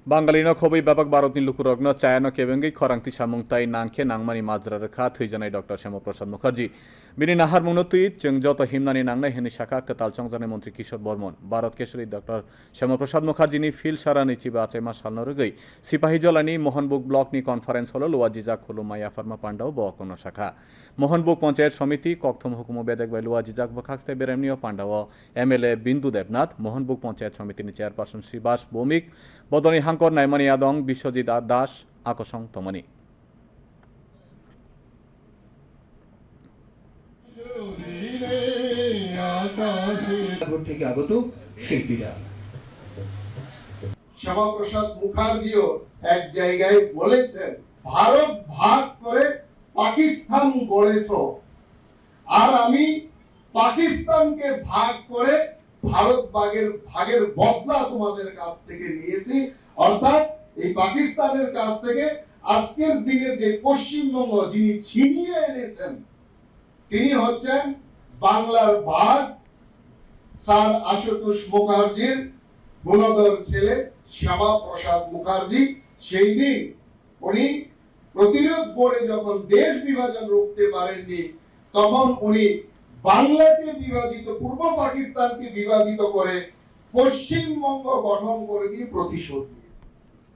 Bangalino Kobi Babak Barotni Lukurogno, Chayano Kevengi, Korangti Shamungtai, Nanke, Nangmani Mazra, Thuizanai, Dr. Shama Prasad Mukherjee. Bini Nahar Munutui, Chungjoto Himnani Nangna, Henishaka, Katal Chongzane Montri Kishore Bormon, Bharat Keshari, Dr. Shama Prasad Mukherjee, Phil Sharani Chiba Chema Shalnorugui, Sipahi Jolani, Mohanbuk Block Ni Conference Holo, Luajizak Holo Maya Farma Pandao, Bokono Shaka. Mohanbuk Panchayat Samiti, Kokthom Hukumo Bedek by Luajizak Bokakste Beremnio Pandao, MLA Bindu Devnath, Mohanbuk Panchayat Samiti Chairperson Sibas Bomik, Bodoni Hankor Naimani Adong, Bishojit Das, Akosong Tomani. শ্যামা প্রসাদ মুখার্জিও এক জায়গায় বলেছেন, ভারত ভাগ করে পাকিস্তান গড়েছ, আর আমি পাকিস্তানকে ভাগ করে ভারত ভাগের বদলা তোমাদের কাছ থেকে নিয়েছি। অর্থাৎ এই পাকিস্তানের কাছ থেকে আজকের দিনের যে পশ্চিমবঙ্গ যিনি ছিনিয়ে এনেছেন তিনি হচ্ছেন বাংলার ভাগ স্যার আশুতোষ মুখার্জির গুণধর ছেলে শ্যামা প্রসাদ মুখার্জি। সেই দিন উনি প্রতিরোধ করে যখন দেশ বিভাজন রুখতে পারেননি, তখন উনি বাংলাকে বিভাজিত, পূর্ব পাকিস্তানকে বিভাজিত করে পশ্চিমবঙ্গ গঠন করে দিয়ে প্রতিশোধ